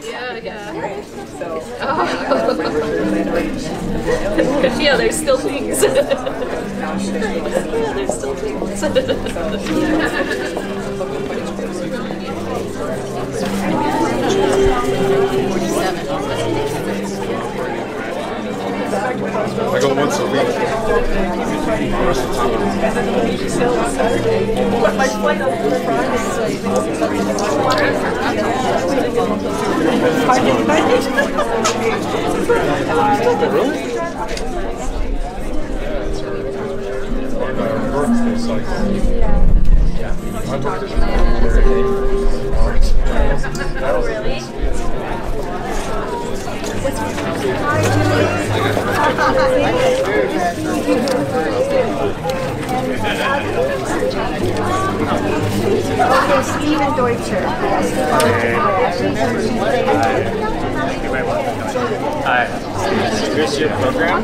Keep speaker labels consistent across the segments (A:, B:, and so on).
A: Yeah, yeah. Oh. Yeah, there's still things. Yeah, there's still things.
B: I go once a week. The rest of the time.
C: But my flight on Friday.
B: Really?
A: Oh, really?
D: Okay, Stephen Deutscher.
E: Hi, here's your program.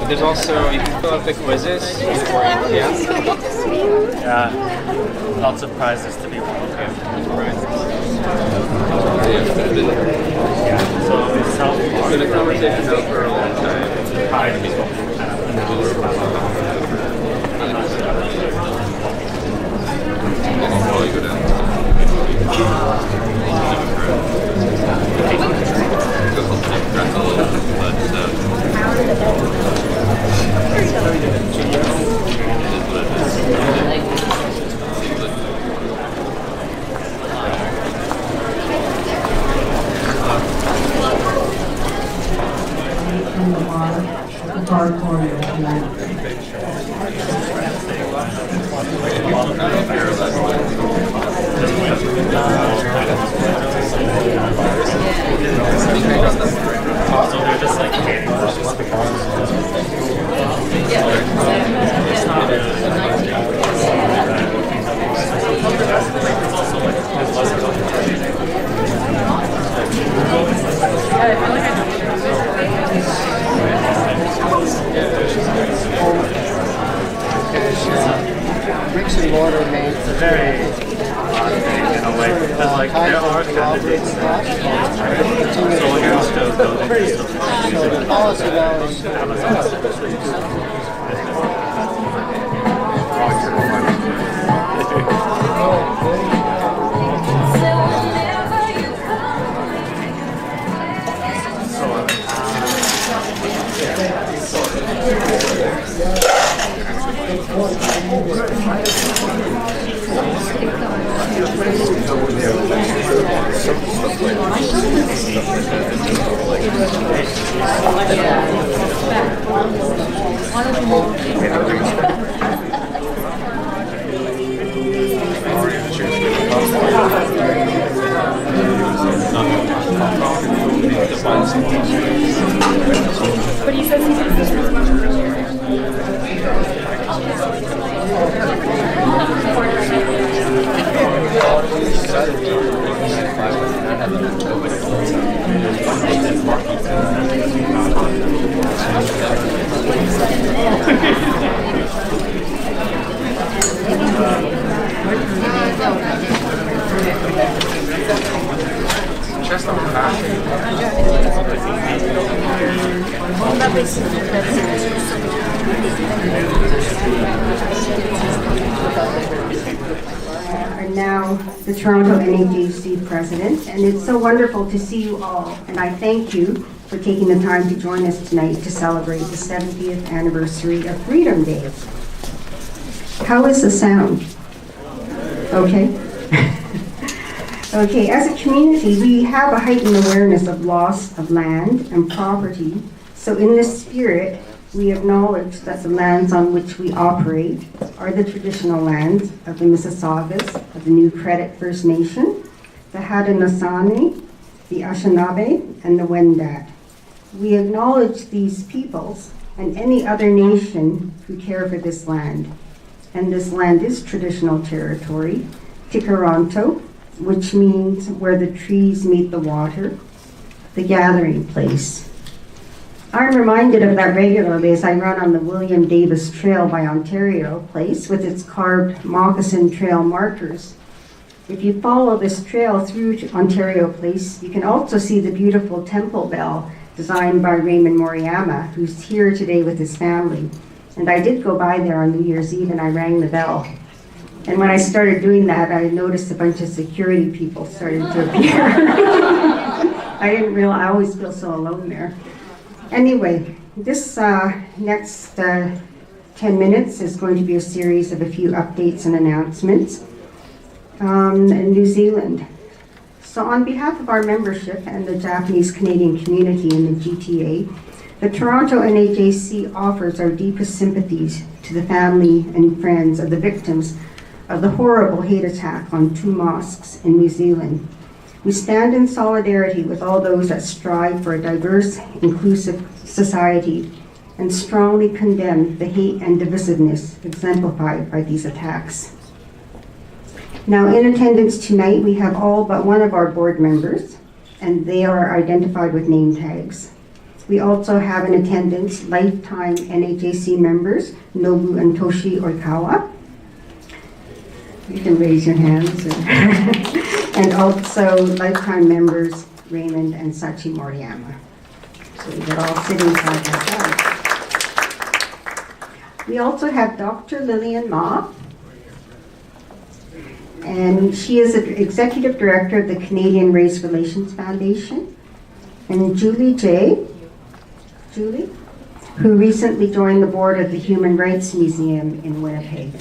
E: There's also, you can fill out the quizzes. Yeah. Lots of prizes to be won. Yeah, so it's been a conversation now for a long time. Hi,
F: Bricks and mortar made.
E: It's a very odd thing in a way, because like there are candidates that so against those buildings.
F: So the policy now is
C: But he says this was much appreciated.
E: Just on the back.
D: Are now the Toronto NAJC president, and it's so wonderful to see you all, and I thank you for taking the time to join us tonight to celebrate the 70th anniversary of Freedom Day. How is the sound? Okay. Okay, as a community, we have a heightened awareness of loss of land and property. So in this spirit, we acknowledge that the lands on which we operate are the traditional lands of the Mississaugas, of the New Credit First Nation, the Haudenosaunee, the Anishinaabe, and the Wendat. We acknowledge these peoples and any other nation who care for this land. And this land is traditional territory, Tikaronto, which means where the trees meet the water, the gathering place. I'm reminded of that regularly as I run on the William Davis Trail by Ontario Place with its carved moccasin trail markers. If you follow this trail through to Ontario Place, you can also see the beautiful temple bell designed by Raymond Moriyama, who's here today with his family. And I did go by there on New Year's Eve and I rang the bell. And when I started doing that, I noticed a bunch of security people starting to appear. I didn't realize, I always feel so alone there. Anyway, this next 10 minutes is going to be a series of a few updates and announcements. In New Zealand. So on behalf of our membership and the Japanese Canadian community in the GTA, the Toronto NAJC offers our deepest sympathies to the family and friends of the victims of the horrible hate attack on 2 mosques in New Zealand. We stand in solidarity with all those that strive for a diverse, inclusive society and strongly condemn the hate and divisiveness exemplified by these attacks. Now, in attendance tonight, we have all but one of our board members, and they are identified with name tags. We also have in attendance lifetime NAJC members, Nobu and Toshi Oikawa. You can raise your hands. And also lifetime members, Raymond and Sachi Moriyama. So they're all sitting side by side. We also have Dr. Lillian Ma, and she is the Executive Director of the Canadian Race Relations Foundation. And Julie J., who recently joined the board of the Human Rights Museum in Winnipeg.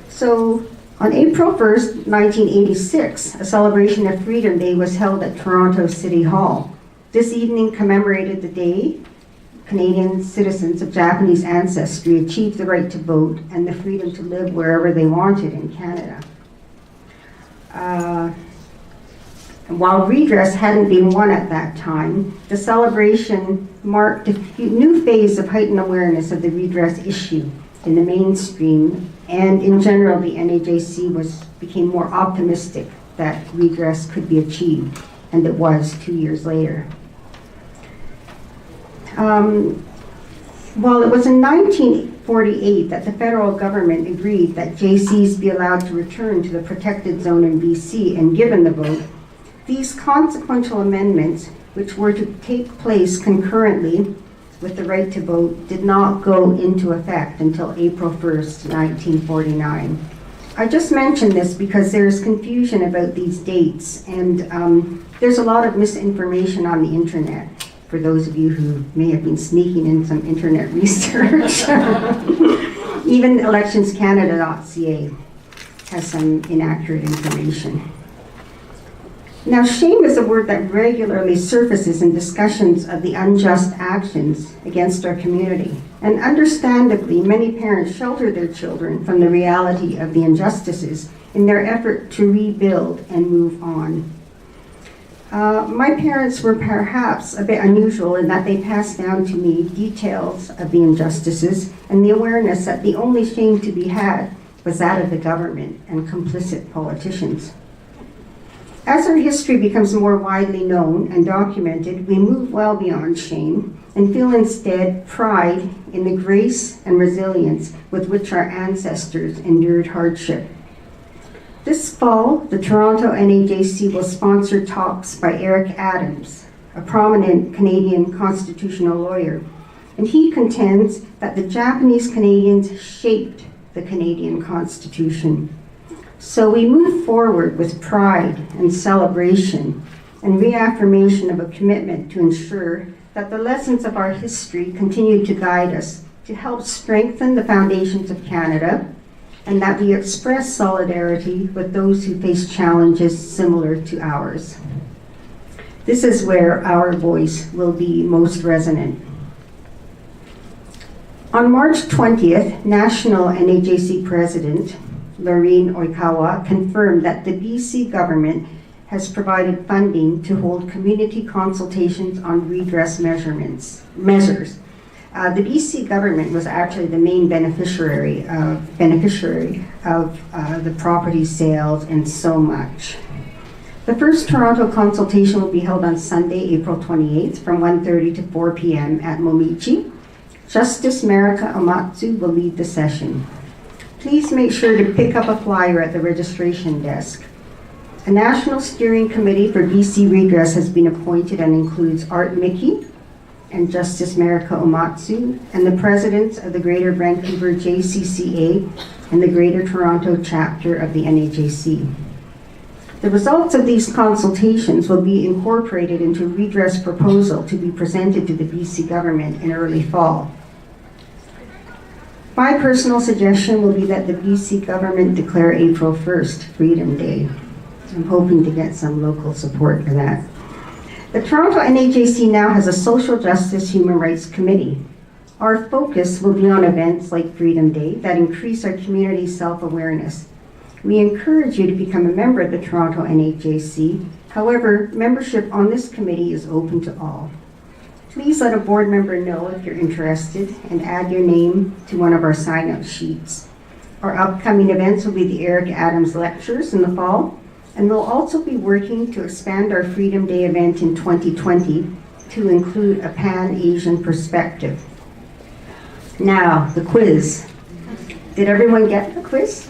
D: So on April 1st, 1986, a celebration of Freedom Day was held at Toronto City Hall. This evening commemorated the day Canadian citizens of Japanese ancestry achieved the right to vote and the freedom to live wherever they wanted in Canada. While redress hadn't been won at that time, the celebration marked a new phase of heightened awareness of the redress issue in the mainstream, and in general, the NAJC became more optimistic that redress could be achieved, and it was 2 years later. Well, it was in 1948 that the federal government agreed that JCs be allowed to return to the protected zone in BC and given the vote. These consequential amendments, which were to take place concurrently with the right to vote, did not go into effect until April 1st, 1949. I just mentioned this because there's confusion about these dates, and there's a lot of misinformation on the internet. For those of you who may have been sneaking in some internet research. Even electionscanada.ca has some inaccurate information. Now, shame is a word that regularly surfaces in discussions of the unjust actions against our community. And understandably, many parents shelter their children from the reality of the injustices in their effort to rebuild and move on. My parents were perhaps a bit unusual in that they passed down to me details of the injustices and the awareness that the only shame to be had was that of the government and complicit politicians. As our history becomes more widely known and documented, we move well beyond shame and feel instead pride in the grace and resilience with which our ancestors endured hardship. This fall, the Toronto NAJC will sponsor talks by Eric Adams, a prominent Canadian constitutional lawyer, and he contends that the Japanese Canadians shaped the Canadian Constitution. So we move forward with pride and celebration and reaffirmation of a commitment to ensure that the lessons of our history continue to guide us to help strengthen the foundations of Canada, and that we express solidarity with those who face challenges similar to ours. This is where our voice will be most resonant. On March 20th, National NAJC President Loreen Oikawa confirmed that the BC government has provided funding to hold community consultations on redress measures. The BC government was actually the main beneficiary of the property sales and so much. The first Toronto consultation will be held on Sunday, April 28th from 1:30 to 4 p.m. at Momichi. Justice Marika Amatsu will lead the session. please make sure to pick up a flyer at the registration desk. A national steering committee for BC Redress has been appointed and includes Art Mickey and Justice Marika Omatsu, and the presidents of the Greater Vancouver JCCA and the Greater Toronto chapter of the NAJC. The results of these consultations will be incorporated into a redress proposal to be presented to the BC government in early fall. My personal suggestion will be that the BC government declare April 1st Freedom Day. I'm hoping to get some local support for that. The Toronto NAJC now has a Social Justice Human Rights Committee. Our focus will be on events like Freedom Day that increase our community's self-awareness. We encourage you to become a member of the Toronto NAJC. However, membership on this committee is open to all. Please let a board member know if you're interested and add your name to one of our sign-up sheets. Our upcoming events will be the Eric Adams Lectures in the fall, and we'll also be working to expand our Freedom Day event in 2020 to include a Pan-Asian perspective. Now, the quiz. Did everyone get the quiz?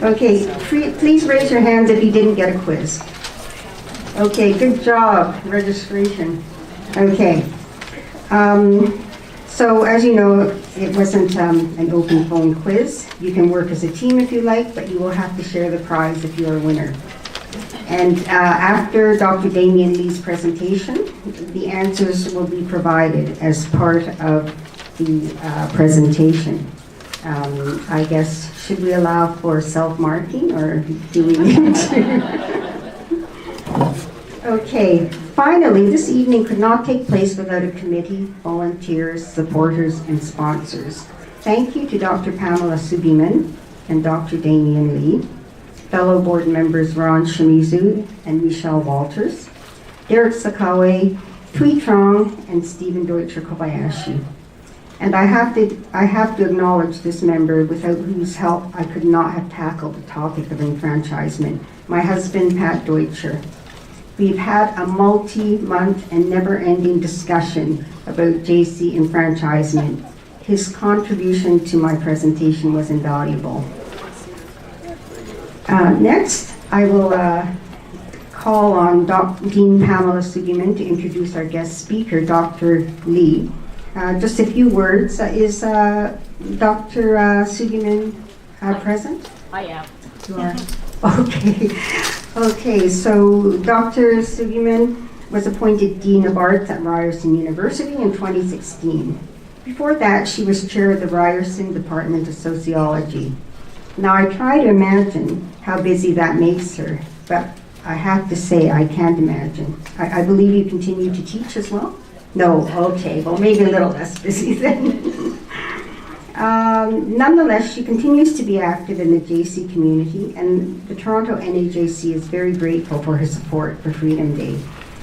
D: Okay, please raise your hands if you didn't get a quiz. Okay, good job, registration. Okay. So as you know, it wasn't an open phone quiz. You can work as a team if you like, but you will have to share the prize if you're a winner. And after Dr. Damien Lee's presentation, the answers will be provided as part of the presentation. I guess, should we allow for self-marking, or do we need to? Okay, finally, this evening could not take place without a committee, volunteers, supporters, and sponsors. Thank you to Dr. Pamela Subiman and Dr. Damien Lee, fellow board members Ron Shimizu and Michelle Walters, Derek Sakawe, Thuy Trong, and Stephen Deutscher Kobayashi. And I have to acknowledge this member without whose help I could not have tackled the topic of enfranchisement, my husband, Pat Deutscher. We've had a multi-month and never-ending discussion about JC enfranchisement. His contribution to my presentation was invaluable. Next, I will call on Dean Pamela Sugiman to introduce our guest speaker, Dr. Lee. Just a few words. Is Dr. Sugiman present?
G: I am.
D: You are? Okay. Okay, so Dr. Sugiman was appointed Dean of Arts at Ryerson University in 2016. Before that, she was chair of the Ryerson Department of Sociology. Now, I try to imagine how busy that makes her, but I have to say I can't imagine. I believe you continue to teach as well? No, okay, well, maybe a little less busy then. Nonetheless, she continues to be active in the JC community, and the Toronto NAJC is very grateful for her support for Freedom Day.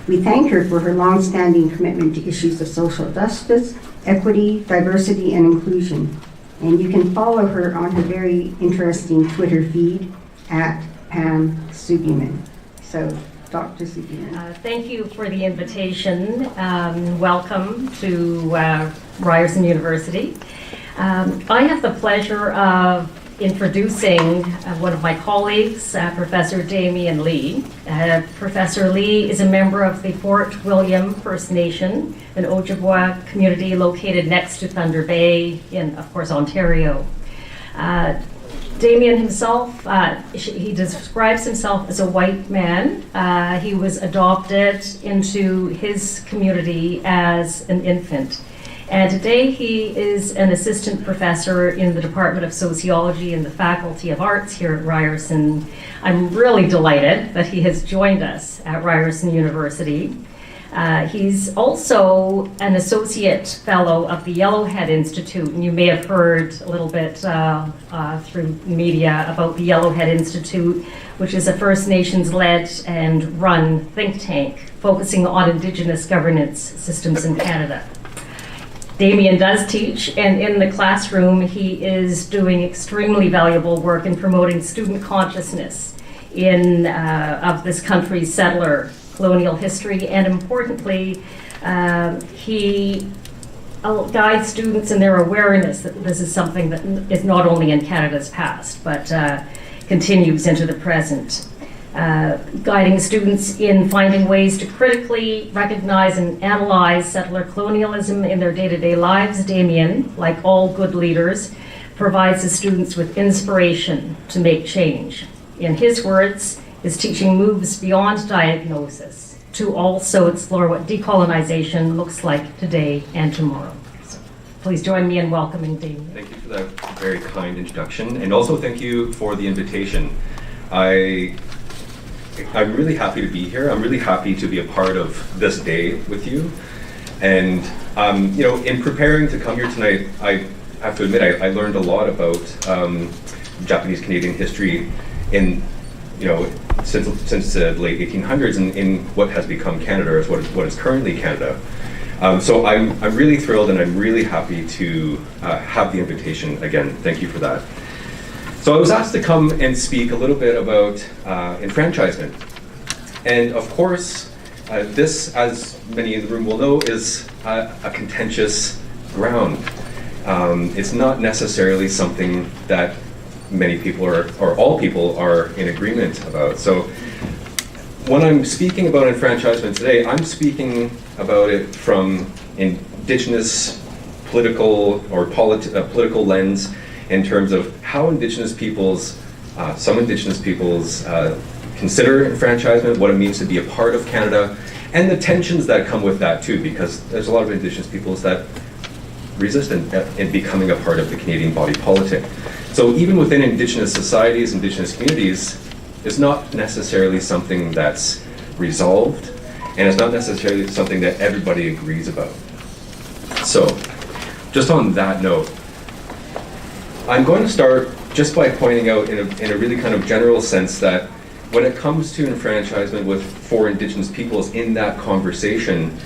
D: We thank her for her long-standing commitment to issues of social justice, equity, diversity, and inclusion. And you can follow her on her very interesting Twitter feed at Pam Sugiman. So, Dr. Sugiman.
G: Thank you for the invitation. Welcome to Ryerson University. I have the pleasure of introducing one of my colleagues, Professor Damien Lee. Professor Lee is a member of the Fort William First Nation, an Ojibwa community located next to Thunder Bay in, of course, Ontario. Damien himself, he describes himself as a white man. He was adopted into his community as an infant. And today he is an assistant professor in the Department of Sociology and the Faculty of Arts here at Ryerson. I'm really delighted that he has joined us at Ryerson University. He's also an associate fellow of the Yellowhead Institute, and you may have heard a little bit through media about the Yellowhead Institute, which is a First Nations-led and run think tank focusing on Indigenous governance systems in Canada. Damien does teach, and in the classroom he is doing extremely valuable work in promoting student consciousness of this country's settler colonial history, and importantly, he guide students in their awareness that this is something that is not only in Canada's past, but continues into the present. Guiding students in finding ways to critically recognize and analyze settler colonialism in their day-to-day lives. Damien, like all good leaders, provides the students with inspiration to make change. In his words, his teaching moves beyond diagnosis to also explore what decolonization looks like today and tomorrow. So please join me in welcoming Damien.
H: Thank you for that very kind introduction, and also thank you for the invitation. I'm really happy to be here. I'm really happy to be a part of this day with you. And in preparing to come here tonight, I have to admit I learned a lot about Japanese Canadian history in since the late 1800s in what has become Canada, or what is currently Canada. So I'm really thrilled, and I'm really happy to have the invitation again. Thank you for that. So I was asked to come and speak a little bit about enfranchisement. And of course, this, as many in the room will know, is a contentious ground. It's not necessarily something that many people or all people are in agreement about. So when I'm speaking about enfranchisement today, I'm speaking about it from Indigenous political or political lens, in terms of how Indigenous peoples, some Indigenous peoples consider enfranchisement, what it means to be a part of Canada, and the tensions that come with that too, because there's a lot of Indigenous peoples that resist in becoming a part of the Canadian body politic. So even within Indigenous societies, Indigenous communities, it's not necessarily something that's resolved, and it's not necessarily something that everybody agrees about. So, just on that note, I'm going to start just by pointing out in a really kind of general sense that when it comes to enfranchisement for Indigenous peoples in that conversation,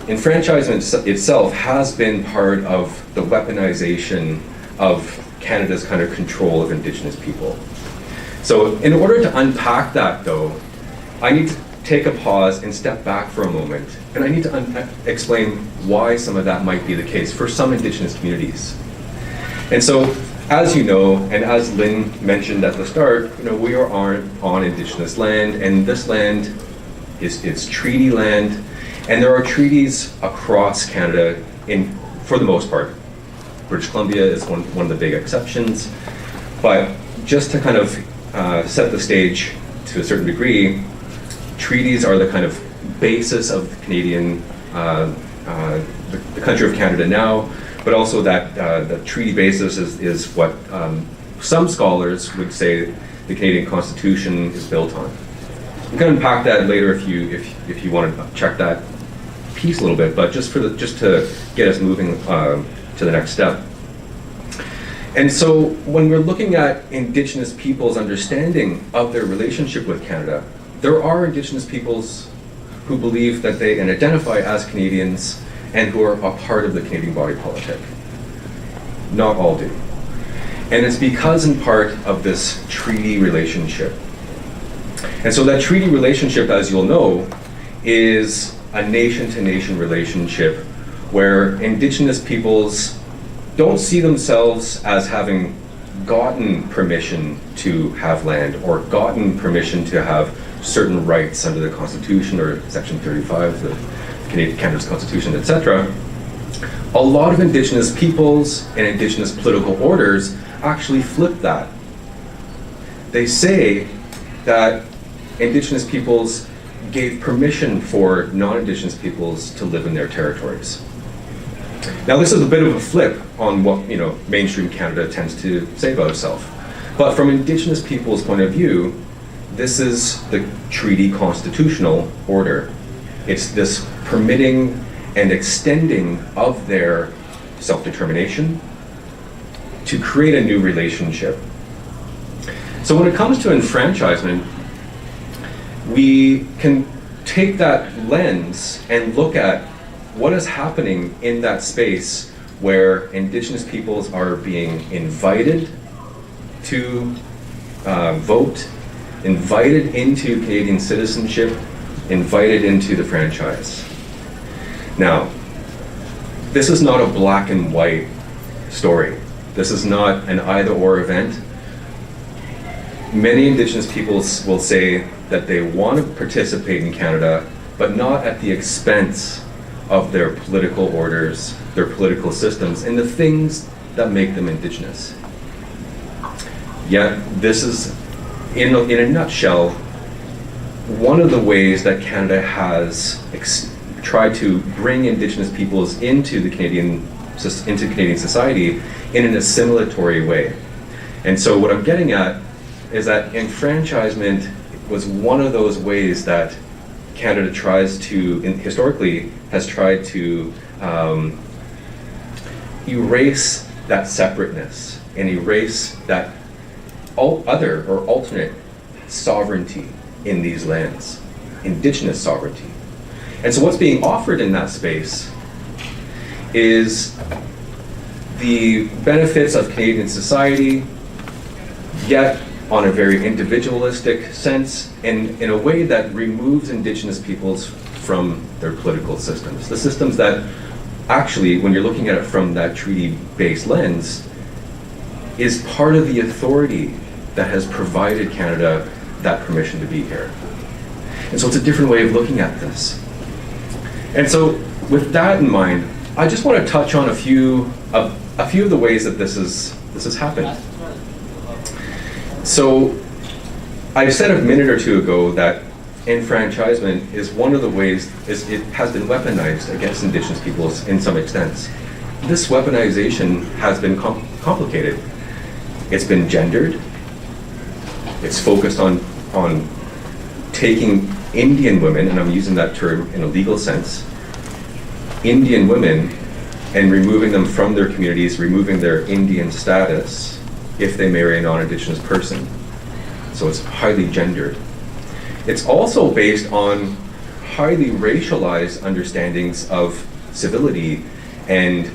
H: enfranchisement itself has been part of the weaponization of Canada's kind of control of Indigenous people. So in order to unpack that though, I need to take a pause and step back for a moment, and I need to explain why some of that might be the case for some Indigenous communities. And so, as you know, and as Lynn mentioned at the start, we are on Indigenous land, and this land it's treaty land, and there are treaties across Canada for the most part. British Columbia is one of the big exceptions, but just to kind of set the stage to a certain degree, treaties are the kind of basis of the Canadian, the country of Canada now. But also that the treaty basis is what some scholars would say the Canadian Constitution is built on. We can unpack that later if you want to check that piece a little bit, but just to get us moving to the next step. And so when we're looking at Indigenous peoples' understanding of their relationship with Canada, there are Indigenous peoples who believe that they identify as Canadians and who are a part of the Canadian body politic. Not all do. And it's because in part of this treaty relationship. And so that treaty relationship, as you'll know, is a nation-to-nation relationship where Indigenous peoples don't see themselves as having gotten permission to have land or gotten permission to have certain rights under the Constitution or Section 35 of Canada's Constitution, etc. A lot of Indigenous peoples and Indigenous political orders actually flip that. They say that Indigenous peoples gave permission for non-Indigenous peoples to live in their territories. Now this is a bit of a flip on what mainstream Canada tends to say about itself. But from Indigenous people's point of view, this is the treaty constitutional order. It's this permitting and extending of their self-determination to create a new relationship. So when it comes to enfranchisement, we can take that lens and look at what is happening in that space where Indigenous peoples are being invited to vote, invited into Canadian citizenship, invited into the franchise. Now, this is not a black and white story. This is not an either-or event. Many Indigenous peoples will say that they want to participate in Canada, but not at the expense of their political orders, their political systems, and the things that make them Indigenous. Yet, this is, in a nutshell, one of the ways that Canada has tried to bring Indigenous peoples into Canadian society in an assimilatory way. And so what I'm getting at is that enfranchisement was one of those ways that Canada historically has tried to erase that separateness and erase that other or alternate sovereignty in these lands, Indigenous sovereignty. And so what's being offered in that space is the benefits of Canadian society, yet on a very individualistic sense, and in a way that removes Indigenous peoples from their political systems. The systems that actually, when you're looking at it from that treaty-based lens, is part of the authority that has provided Canada that permission to be here. And so it's a different way of looking at this. And so with that in mind, I just want to touch on a few of the ways that this has happened. So I said a minute or two ago that enfranchisement is one of the ways it has been weaponized against Indigenous peoples in some extents. This weaponization has been complicated. It's been gendered. It's focused on taking Indian women, and I'm using that term in a legal sense, Indian women, and removing them from their communities, removing their Indian status if they marry a non-Indigenous person. So it's highly gendered. It's also based on highly racialized understandings of civility and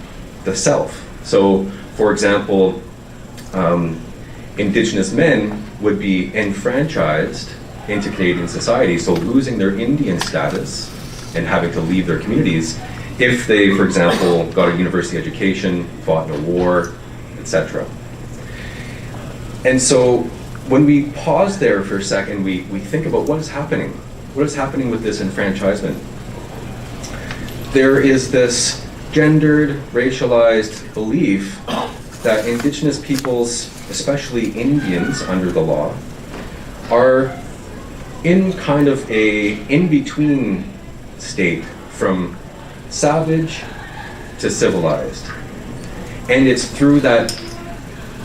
H: the self. So, for example, Indigenous men would be enfranchised into Canadian society, so losing their Indian status and having to leave their communities if they, for example, got a university education, fought in a war, etc. And so when we pause there for a second, we think about what is happening. What is happening with this enfranchisement? There is this gendered, racialized belief that Indigenous peoples, especially Indians under the law, are in kind of a in-between state from savage to civilized. And it's through that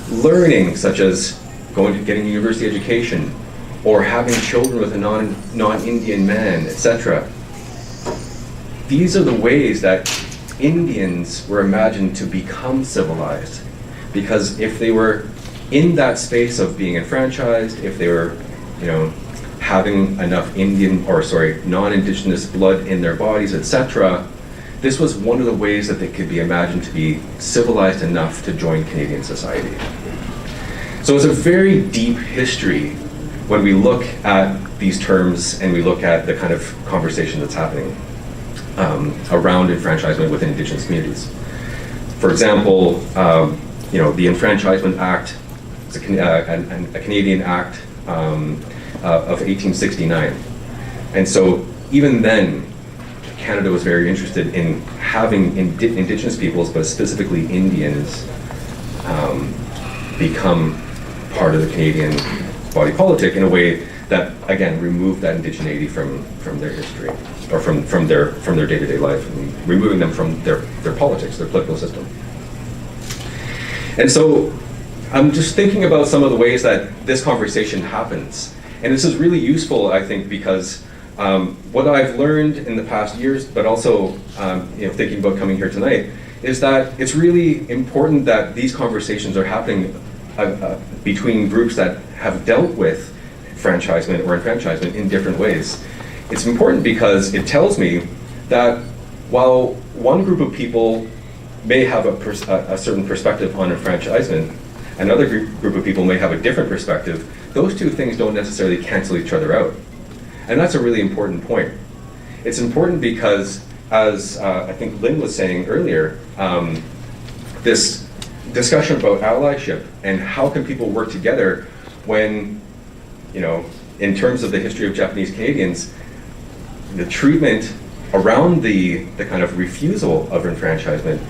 H: learning, such as getting a university education, or having children with a non-Indian man, etc. These are the ways that Indians were imagined to become civilized. Because if they were in that space of being enfranchised, if they were, having enough non-Indigenous blood in their bodies, etc., this was one of the ways that they could be imagined to be civilized enough to join Canadian society. So it's a very deep history when we look at these terms and we look at the kind of conversation that's happening around enfranchisement within Indigenous communities. For example, the Enfranchisement Act is a Canadian Act of 1869. And so even then, Canada was very interested in having Indigenous peoples, but specifically Indians, become part of the Canadian body politic in a way that, again, removed that indigeneity from their history, or from their day-to-day life, and removing them from their politics, their political system. And so I'm just thinking about some of the ways that this conversation happens. And this is really useful, I think, because what I've learned in the past years, but also thinking about coming here tonight, is that it's really important that these conversations are happening between groups that have dealt with franchisement or enfranchisement in different ways. It's important because it tells me that while one group of people may have a certain perspective on enfranchisement, another group of people may have a different perspective, those two things don't necessarily cancel each other out. And that's a really important point. It's important because as I think Lynn was saying earlier, this discussion about allyship and how can people work together when, in terms of the history of Japanese Canadians, the treatment around the kind of refusal of enfranchisement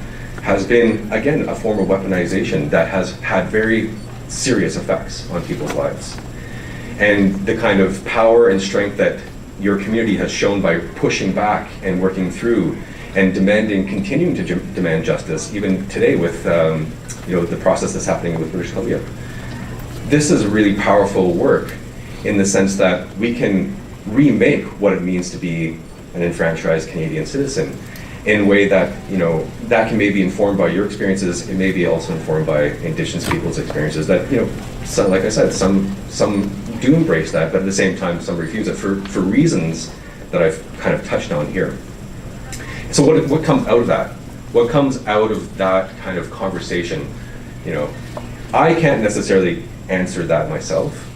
H: has been, again, a form of weaponization that has had very serious effects on people's lives. And the kind of power and strength that your community has shown by pushing back and working through and continuing to demand justice, even today with the process that's happening with British Columbia. This is really powerful work in the sense that we can remake what it means to be an enfranchised Canadian citizen in a way that, that can maybe informed by your experiences. It may be also informed by Indigenous people's experiences that, some, like I said, some do embrace that, but at the same time, some refuse it for reasons that I've kind of touched on here. So what comes out of that? What comes out of that kind of conversation? I can't necessarily answer that myself,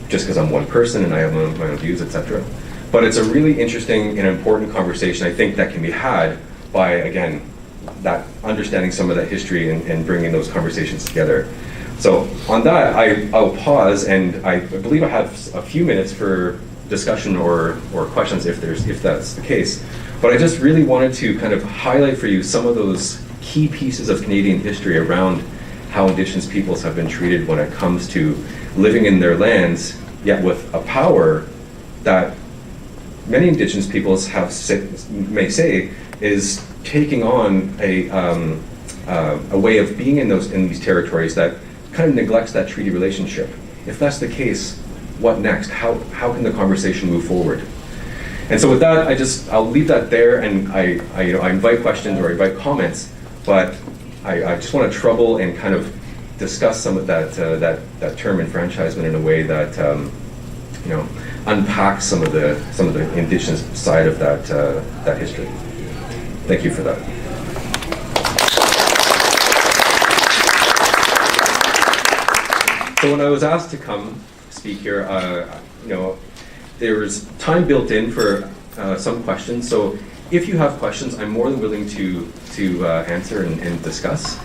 H: just because I'm one person and I have my own views, etc. But it's a really interesting and important conversation, I think, that can be had by, again, that understanding some of that history and bringing those conversations together. So on that, I'll pause, and I believe I have a few minutes for discussion or questions if that's the case. But I just really wanted to kind of highlight for you some of those key pieces of Canadian history around how Indigenous peoples have been treated when it comes to living in their lands, yet with a power that many Indigenous peoples may say is taking on a way of being in these territories that kind of neglects that treaty relationship. If that's the case, what next? How can the conversation move forward? And so with that, I'll leave that there, and I invite questions or I invite comments, but I just want to trouble and kind of discuss some of that term enfranchisement in a way that unpacks some of the Indigenous side of that history. Thank you for that. So when I was asked to come speak here, there was time built in for some questions. So if you have questions, I'm more than willing to answer and discuss.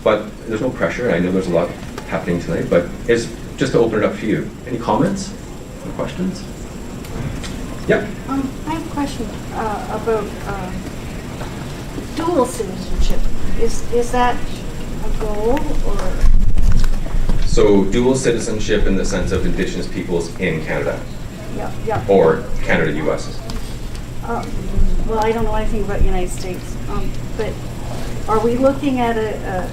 H: But there's no pressure. I know there's a lot happening tonight, but it's just to open it up for you. Any comments or questions? Yeah.
I: I have a question about dual citizenship. Is that a goal or?
H: So dual citizenship in the sense of Indigenous peoples in Canada.
I: Yeah.
H: Or Canada, U.S.
I: Well, I don't know anything about United States, but are we looking at a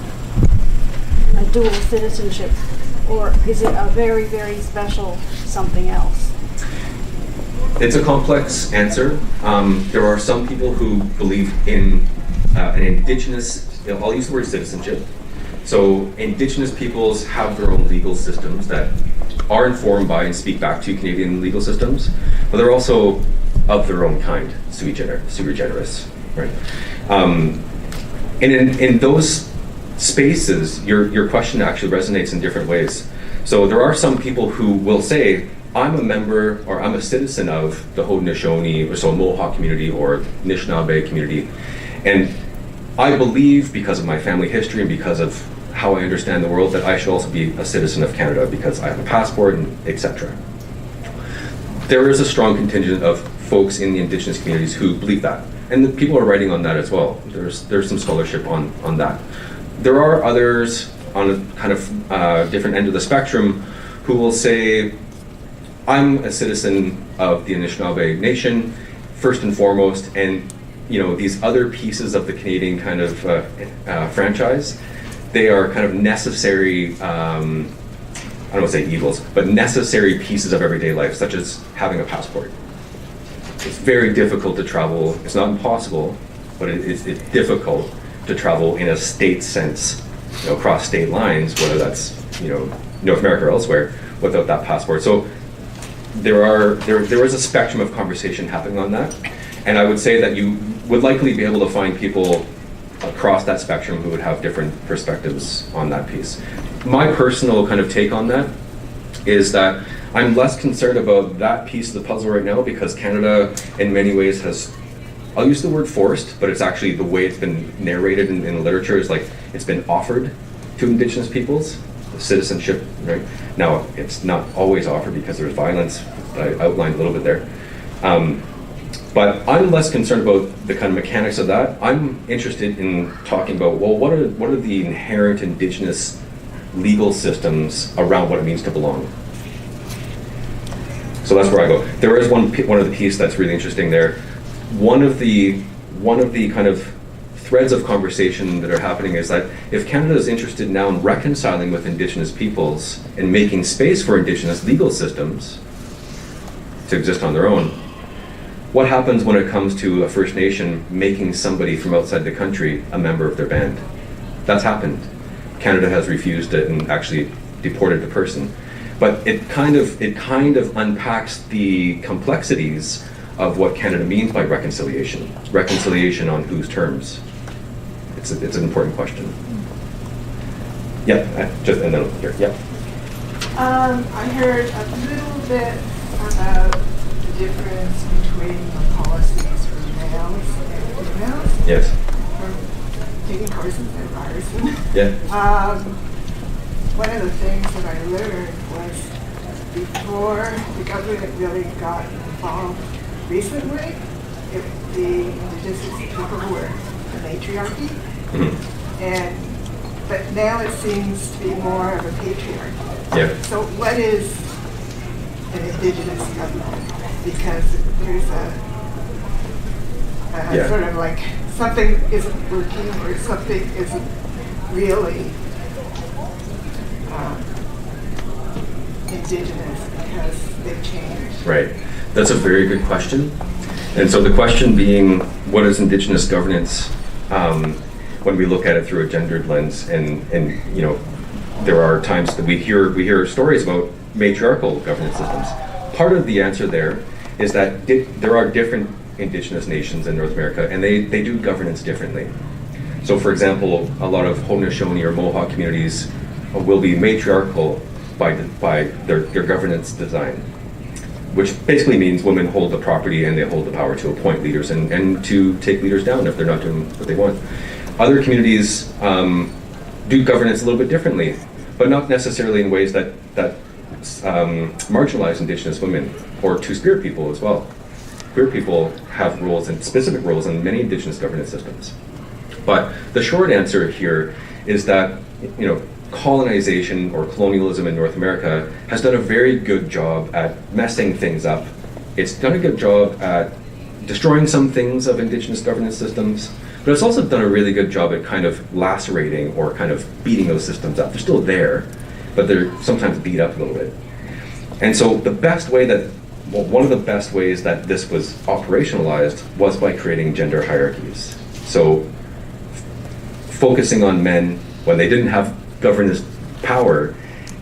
I: dual citizenship, or is it a very, very special something else?
H: It's a complex answer. There are some people who believe in an Indigenous, I'll use the word citizenship. So Indigenous peoples have their own legal systems that are informed by and speak back to Canadian legal systems, but they're also of their own kind, sui generis, right? And in those spaces, your question actually resonates in different ways. So there are some people who will say, I'm a member or I'm a citizen of the Haudenosaunee or so Mohawk community or Anishinaabe community, and I believe because of my family history and because of how I understand the world that I should also be a citizen of Canada because I have a passport and etc. There is a strong contingent of folks in the Indigenous communities who believe that, and the people are writing on that as well. There's some scholarship on that. There are others on a kind of different end of the spectrum who will say, I'm a citizen of the Anishinaabe Nation first and foremost, and these other pieces of the Canadian kind of franchise, they are kind of necessary, I don't want to say evils, but necessary pieces of everyday life, such as having a passport. It's very difficult to travel. It's not impossible, but it's difficult to travel in a state sense, across state lines, whether that's North America or elsewhere, without that passport. So there is a spectrum of conversation happening on that, and I would say that you would likely be able to find people across that spectrum who would have different perspectives on that piece. My personal kind of take on that is that I'm less concerned about that piece of the puzzle right now because Canada in many ways has I'll use the word forced, but it's actually the way it's been narrated in the literature is like it's been offered to Indigenous peoples, citizenship, right? Now, it's not always offered because there's violence that I outlined a little bit there. But I'm less concerned about the kind of mechanics of that. I'm interested in talking about, well, what are the inherent Indigenous legal systems around what it means to belong? So that's where I go. There is one of the piece that's really interesting there. One of the kind of threads of conversation that are happening is that if Canada is interested now in reconciling with Indigenous peoples and making space for Indigenous legal systems to exist on their own, what happens when it comes to a First Nation making somebody from outside the country a member of their band? That's happened. Canada has refused it and actually deported the person. But it kind of unpacks the complexities of what Canada means by reconciliation. Reconciliation on whose terms? It's an important question. Yep, and then here, yep.
J: I heard a little bit about the difference between the policies for males and females.
H: Yes.
J: From taking courses at Ryerson.
H: Yeah.
J: One of the things that I learned was before the government really got involved recently, the Indigenous people were the matriarchy.
H: Mm-hmm.
J: But now it seems to be more of a patriarchy.
H: Yeah.
J: So what is an Indigenous government? Because there's a sort of like something isn't working or something isn't really Indigenous because they've changed.
H: Right. That's a very good question. And so the question being, what is Indigenous governance when we look at it through a gendered lens? And you know, there are times that we hear stories about matriarchal governance systems. Part of the answer there is that there are different Indigenous nations in North America, and they do governance differently. So, for example, a lot of Haudenosaunee or Mohawk communities will be matriarchal by their governance design, which basically means women hold the property and they hold the power to appoint leaders and to take leaders down if they're not doing what they want. Other communities do governance a little bit differently, but not necessarily in ways that marginalize Indigenous women or Two-Spirit people as well. Queer people have roles and specific roles in many Indigenous governance systems. But the short answer here is that, you know, colonization or colonialism in North America has done a very good job at messing things up. It's done a good job at destroying some things of Indigenous governance systems, but it's also done a really good job at kind of lacerating or kind of beating those systems up. They're still there, but they're sometimes beat up a little bit. And so the best way that, well, one of the best ways that this was operationalized was by creating gender hierarchies. So focusing on men when they didn't have governance power,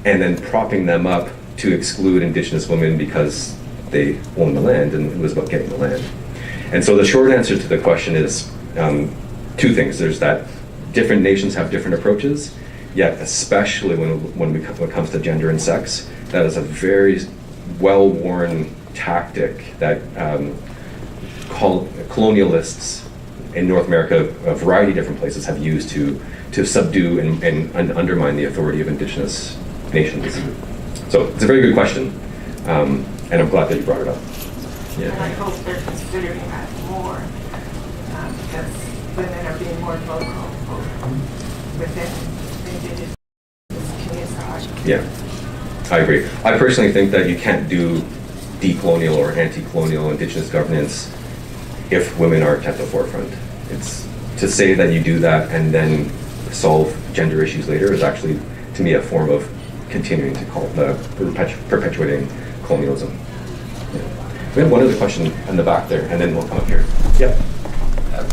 H: and then propping them up to exclude Indigenous women because they own the land, and it was about getting the land. And so the short answer to the question is two things. There's that different nations have different approaches, yet especially when it comes to gender and sex, that is a very well-worn tactic that colonialists in North America, a variety of different places, have used to subdue and undermine the authority of Indigenous nations. So it's a very good question, and I'm glad that you brought it up.
J: Yeah. And I hope they're considering that more because women are being more vocal within Indigenous communities.
H: Yeah, I agree. I personally think that you can't do decolonial or anti-colonial Indigenous governance if women aren't at the forefront. It's to say that you do that and then solve gender issues later is actually, to me, a form of continuing to perpetuating colonialism. Yeah. We have one other question in the back there, and then we'll come up here. Yep.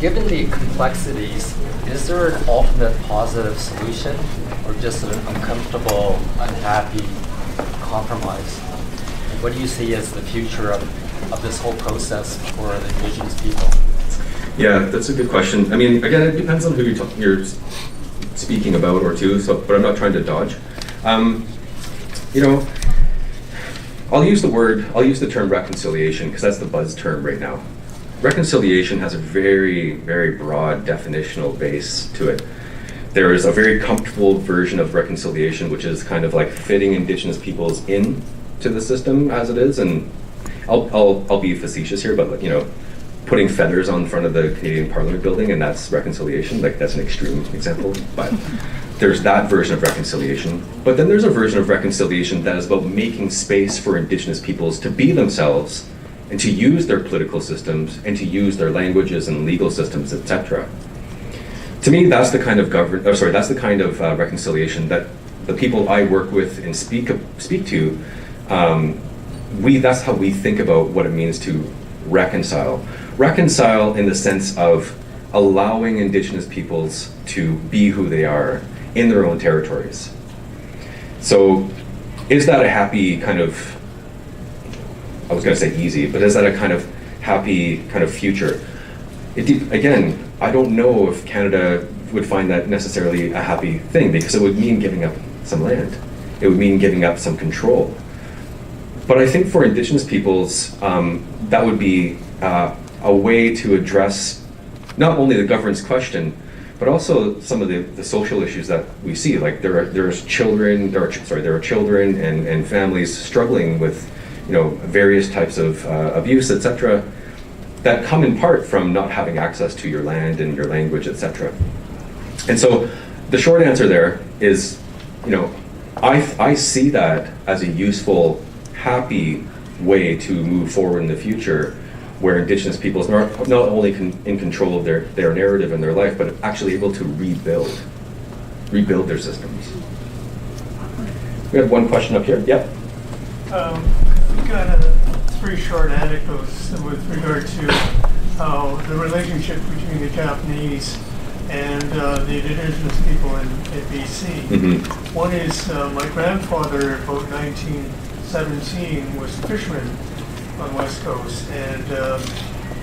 K: Given the complexities, is there an ultimate positive solution, or just an uncomfortable, unhappy compromise? What do you see as the future of this whole process for the Indigenous people?
H: Yeah, that's a good question. I mean, again, it depends on who you're speaking about or to, but I'm not trying to dodge. You know, I'll use the term reconciliation because that's the buzz term right now. reconciliation has a very, very broad definitional base to it. There is a very comfortable version of reconciliation, which is kind of like fitting Indigenous peoples in to the system as it is, and I'll be facetious here, but like, putting feathers on front of the Canadian Parliament building, and that's reconciliation. Like, that's an extreme example, but there's that version of reconciliation. But then there's a version of reconciliation that is about making space for Indigenous peoples to be themselves and to use their political systems and to use their languages and legal systems, etc. To me, that's the kind of reconciliation that the people I work with and speak to. That's how we think about what it means to reconcile. Reconcile in the sense of allowing Indigenous peoples to be who they are in their own territories. So, is that a happy kind of, I was going to say easy, but is that a kind of happy kind of future? Again, I don't know if Canada would find that necessarily a happy thing, because it would mean giving up some land. It would mean giving up some control. But I think for Indigenous peoples, that would be a way to address not only the governance question, but also some of the social issues that we see. Like there are children and families struggling with, various types of abuse, etc., that come in part from not having access to your land and your language, etc. And so the short answer there is, I see that as a useful, happy way to move forward in the future, where Indigenous peoples are not only in control of their narrative and their life, but actually able to rebuild their systems. We have one question up here. Yep.
L: We've got 3 short anecdotes with regard to the relationship between the Japanese and the Indigenous people in BC.
H: Mm-hmm.
L: One is my grandfather, about 1917, was a fisherman on West Coast, and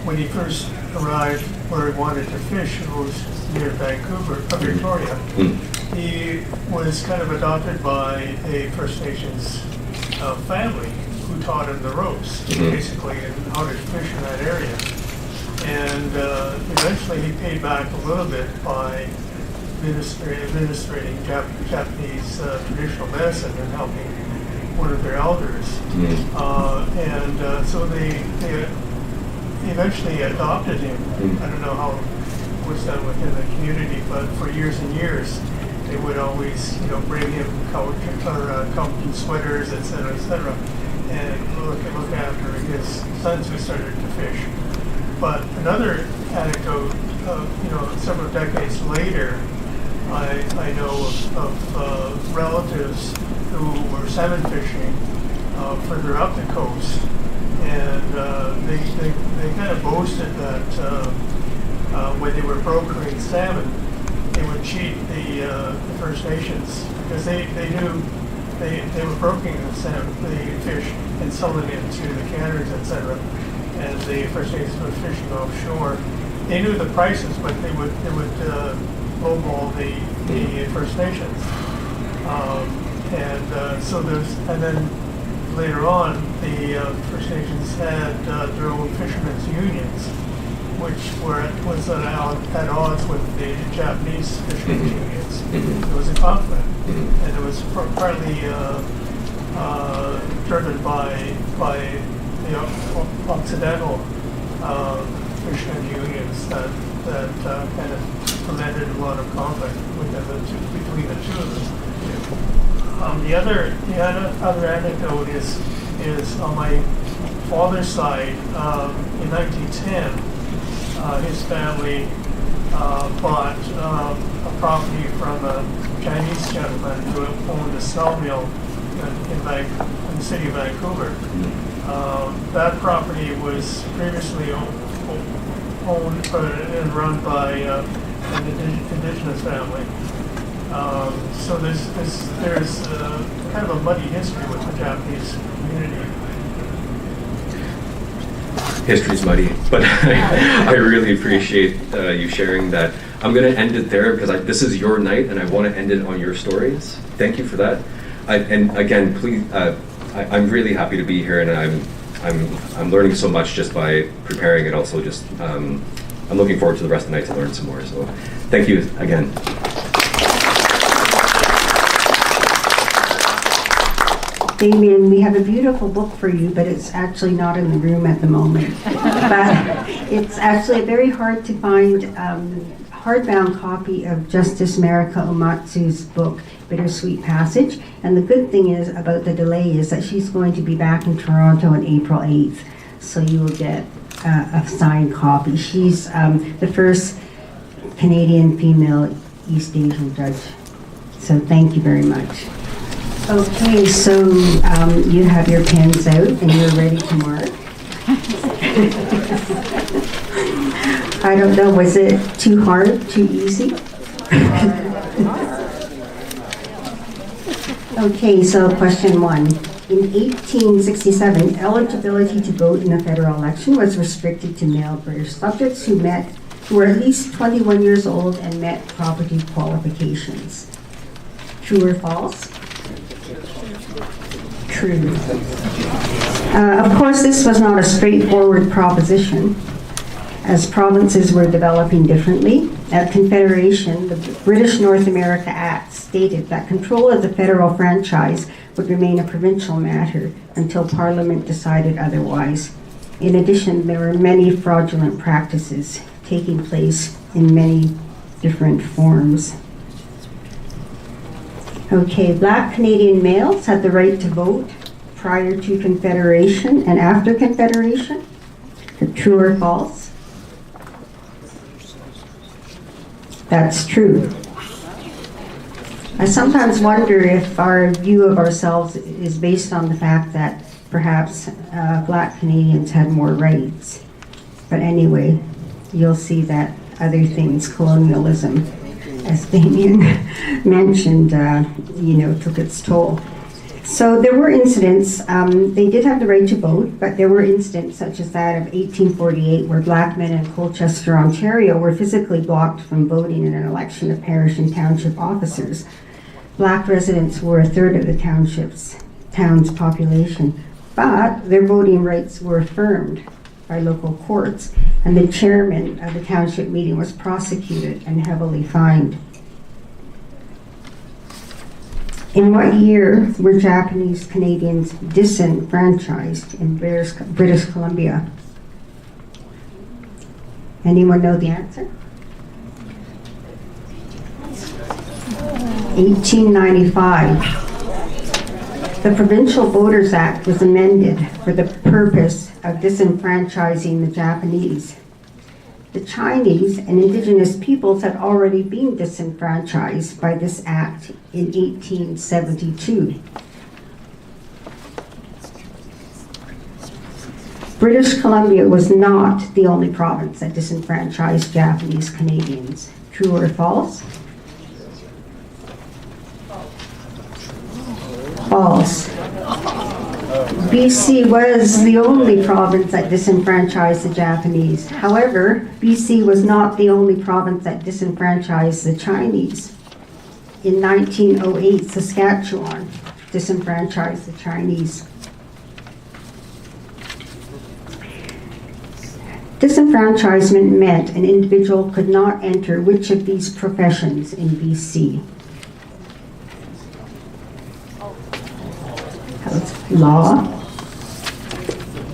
L: when he first arrived where he wanted to fish, it was near Vancouver, Victoria, he was kind of adopted by a First Nations family who taught him the ropes, basically, and how to fish in that area. And eventually he paid back a little bit by administrating Japanese traditional medicine and helping one of their elders. So they eventually adopted him. I don't know how it was done within the community, but for years and years, they would always, bring him coat and sweaters, etc., and look after his sons who started to fish. But another anecdote, several decades later, I know of relatives who were salmon fishing further up the coast, and they kind of boasted that when they were brokering salmon, they would cheat the First Nations, because they knew they were brokering the fish and selling it to the canners, etc. And the First Nations were fishing offshore. They knew the prices, but they would lowball the First Nations. And then later on, the First Nations had their own fishermen's unions, which was at odds with the Japanese fishermen's unions. There was a conflict, and it was partly driven by the Occidental fishermen unions that kind of fomented a lot of conflict between the two of them. The other anecdote is on my father's side. In 1910, his family bought a property from a Chinese gentleman who owned a sawmill in the city of Vancouver. That property was previously owned and run by an Indigenous family. So there's kind of a muddy history with the Japanese community.
H: History's muddy, but I really appreciate you sharing that. I'm going to end it there because this is your night, and I want to end it on your stories. Thank you for that. And again, please, I'm really happy to be here, and I'm learning so much just by preparing, and also just I'm looking forward to the rest of the night to learn some more. So thank you again.
D: Damien, we have a beautiful book for you, but it's actually not in the room at the moment. But it's actually very hard to find hardbound copy of Justice Marika Umatsu's book, Bittersweet Passage. And the good thing is about the delay is that she's going to be back in Toronto on April 8th. So you will get a signed copy. She's the first Canadian female East Asian judge. So thank you very much. Okay, so you have your pens out and you're ready to mark. I don't know, was it too hard, too easy? Okay, so question 1. In 1867, eligibility to vote in a federal election was restricted to male British subjects who were at least 21 years old and met property qualifications. True or false? True. Of course, this was not a straightforward proposition, as provinces were developing differently. At Confederation, the British North America Act stated that control of the federal franchise would remain a provincial matter until Parliament decided otherwise. In addition, there were many fraudulent practices taking place in many different forms. Okay, Black Canadian males had the right to vote prior to Confederation and after Confederation. True or false? That's true. I sometimes wonder if our view of ourselves is based on the fact that perhaps Black Canadians had more rights. But anyway, you'll see that other things, colonialism, as Damien mentioned, took its toll. So there were incidents, they did have the right to vote, but there were incidents such as that of 1848 where Black men in Colchester, Ontario were physically blocked from voting in an election of parish and township officers. Black residents were a third of the town's population, but their voting rights were affirmed by local courts, and the chairman of the township meeting was prosecuted and heavily fined. In what year were Japanese Canadians disenfranchised in British Columbia? Anyone know the answer? 1895. The Provincial Voters Act was amended for the purpose of disenfranchising the Japanese. The Chinese and indigenous peoples had already been disenfranchised by this act in 1872. British Columbia was not the only province that disenfranchised Japanese Canadians. True or false? False. BC was the only province that disenfranchised the Japanese. However, BC was not the only province that disenfranchised the Chinese. In 1908, Saskatchewan disenfranchised the Chinese. Disenfranchisement meant an individual could not enter which of these professions in BC? Law,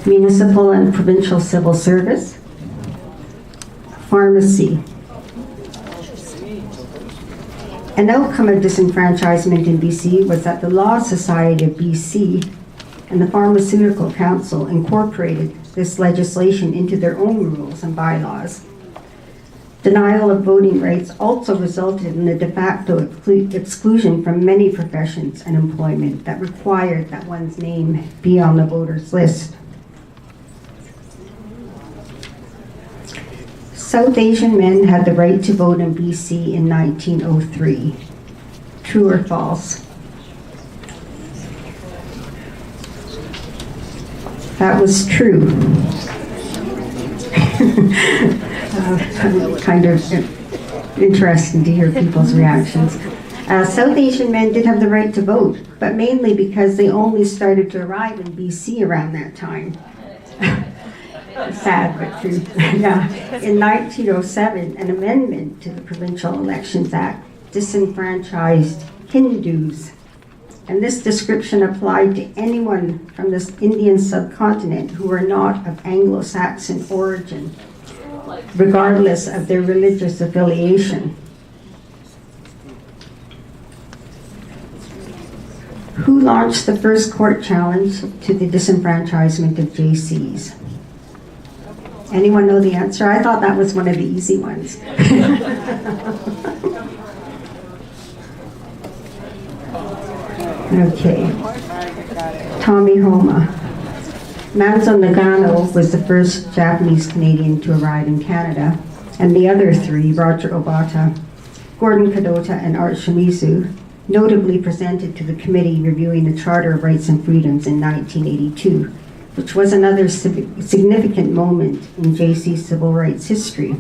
D: municipal and provincial civil service, pharmacy. An outcome of disenfranchisement in BC was that the Law Society of BC and the Pharmaceutical Council incorporated this legislation into their own rules and bylaws. Denial of voting rights also resulted in the de facto exclusion from many professions and employment that required that one's name be on the voters list. South Asian men had the right to vote in BC in 1903. True or false? That was true. Kind of interesting to hear people's reactions. South Asian men did have the right to vote, but mainly because they only started to arrive in BC around that time. Sad but true. Yeah. In 1907, an amendment to the Provincial Elections Act disenfranchised Hindus. And this description applied to anyone from the Indian subcontinent who were not of Anglo-Saxon origin, regardless of their religious affiliation. Who launched the first court challenge to the disenfranchisement of JCs? Anyone know the answer? I thought that was one of the easy ones. Okay. Tommy Homa. Manzo Nagano was the first Japanese Canadian to arrive in Canada, and the other three, Roger Obata, Gordon Kadota, and Art Shimizu, notably presented to the committee reviewing the Charter of Rights and Freedoms in 1982, which was another significant moment in JC's civil rights history.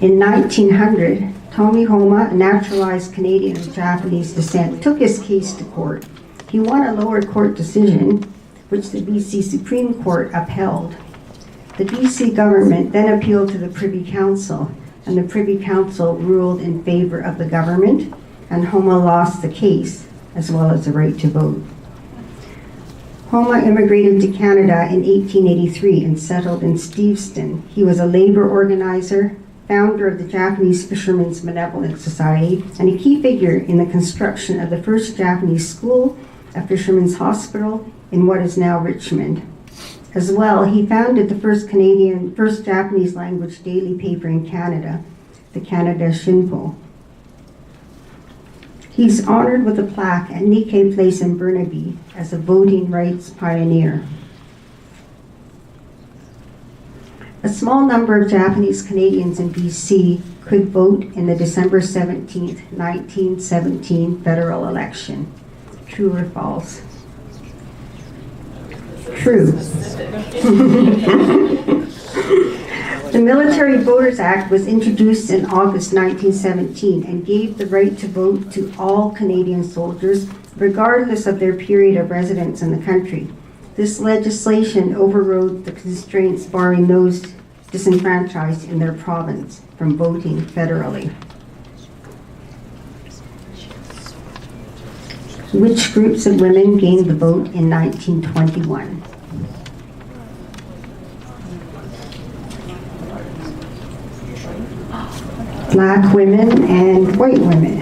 D: In 1900, Tommy Homa, a naturalized Canadian of Japanese descent, took his case to court. He won a lower court decision, which the BC Supreme Court upheld. The BC government then appealed to the Privy Council, and the Privy Council ruled in favor of the government, and Homa lost the case, as well as the right to vote. Homa immigrated to Canada in 1883 and settled in Steveston. He was a labor organizer, founder of the Japanese Fishermen's Benevolent Society, and a key figure in the construction of the first Japanese school, a fishermen's hospital in what is now Richmond. As well, he founded the first Japanese language daily paper in Canada, the Canada Shinpo. He's honored with a plaque at Nikkei Place in Burnaby as a voting rights pioneer. A small number of Japanese Canadians in BC could vote in the December 17, 1917 federal election. True or false? True. The Military Voters Act was introduced in August 1917 and gave the right to vote to all Canadian soldiers, regardless of their period of residence in the country. This legislation overrode the constraints barring those disenfranchised in their province from voting federally. Which groups of women gained the vote in 1921? Black women and white women.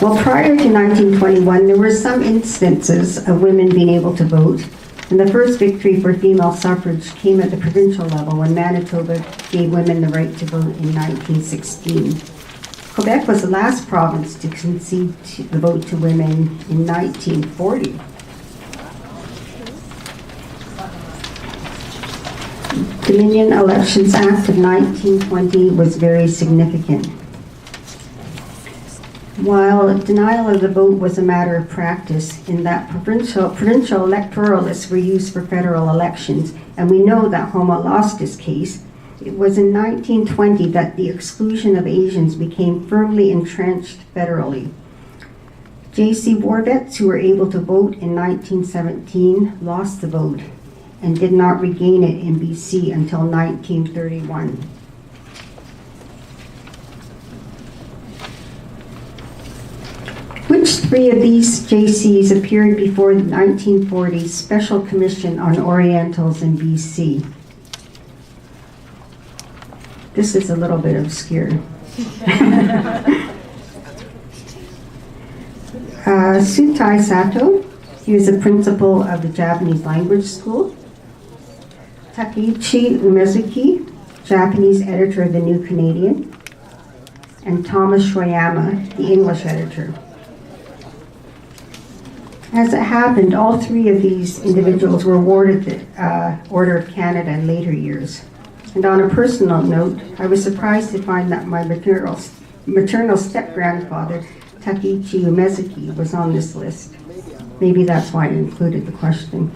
D: Well, prior to 1921, there were some instances of women being able to vote, and the first victory for female suffrage came at the provincial level when Manitoba gave women the right to vote in 1916. Quebec was the last province to concede the vote to women in 1940. Dominion Elections Act of 1920 was very significant. While denial of the vote was a matter of practice in that provincial electoral lists were used for federal elections, and we know that Homa lost his case, it was in 1920 that the exclusion of Asians became firmly entrenched federally. J.C. war vets who were able to vote in 1917 lost the vote and did not regain it in BC until 1931. Which three of these JCs appeared before the 1940 Special Commission on Orientals in BC? This is a little bit obscure. Sutai Sato, he was a principal of the Japanese language school. Takeichi Umezuki, Japanese editor of the New Canadian. And Thomas Shoyama, the English editor. As it happened, all three of these individuals were awarded the Order of Canada in later years. And on a personal note, I was surprised to find that my maternal step-grandfather, Takeichi Umezuki, was on this list. Maybe that's why I included the question.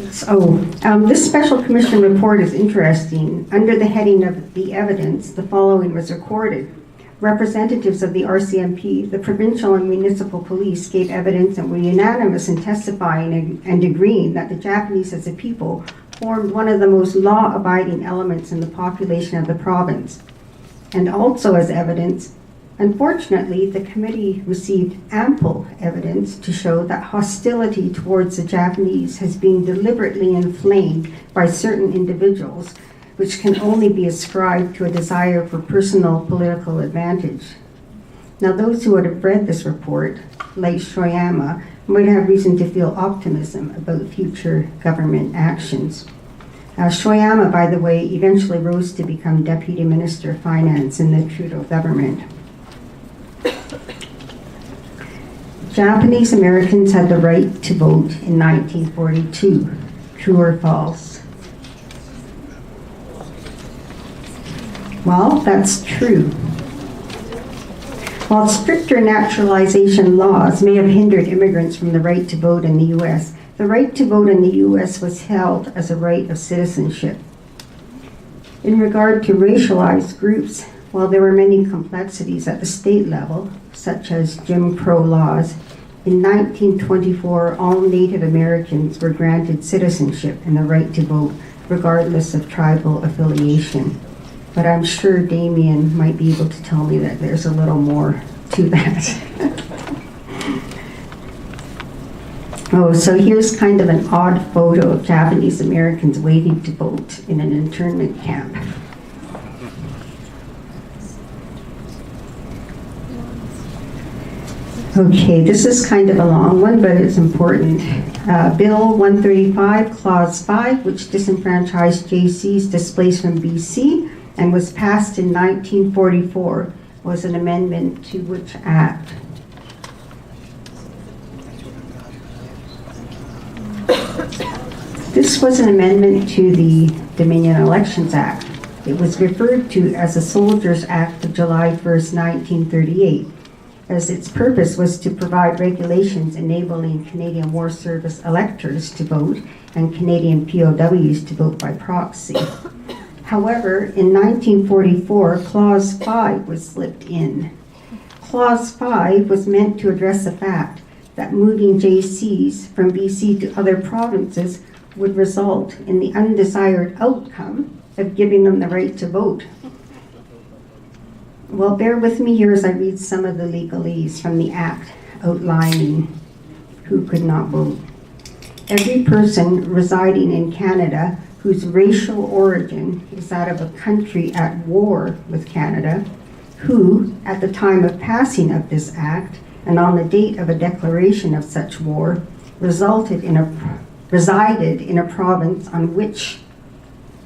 D: This special commission report is interesting. Under the heading of the evidence, the following was recorded. Representatives of the RCMP, the provincial and municipal police gave evidence and were unanimous in testifying and agreeing that the Japanese as a people formed one of the most law-abiding elements in the population of the province. And also as evidence, unfortunately, the committee received ample evidence to show that hostility towards the Japanese has been deliberately inflamed by certain individuals, which can only be ascribed to a desire for personal political advantage. Now, those who would have read this report, like Shoyama, might have reason to feel optimism about future government actions. Shoyama, by the way, eventually rose to become Deputy Minister of Finance in the Trudeau government. Japanese Americans had the right to vote in 1942. True or false? Well, that's true. While stricter naturalization laws may have hindered immigrants from the right to vote in the U.S., the right to vote in the U.S. was held as a right of citizenship. In regard to racialized groups, while there were many complexities at the state level, such as Jim Crow laws, in 1924, all Native Americans were granted citizenship and the right to vote, regardless of tribal affiliation. But I'm sure Damien might be able to tell me that there's a little more to that. So here's kind of an odd photo of Japanese Americans waiting to vote in an internment camp. Okay, this is kind of a long one, but it's important. Bill 135, Clause 5, which disenfranchised JCs displaced from BC and was passed in 1944, was an amendment to which act? This was an amendment to the Dominion Elections Act. It was referred to as the Soldiers Act of July 1st, 1938, as its purpose was to provide regulations enabling Canadian War Service electors to vote and Canadian POWs to vote by proxy. However, in 1944, Clause 5 was slipped in. Clause 5 was meant to address the fact that moving JCs from BC to other provinces would result in the undesired outcome of giving them the right to vote. Well, bear with me here as I read some of the legalese from the Act outlining who could not vote. Every person residing in Canada whose racial origin is that of a country at war with Canada, who, at the time of passing of this Act and on the date of a declaration of such war, resided in a province on which,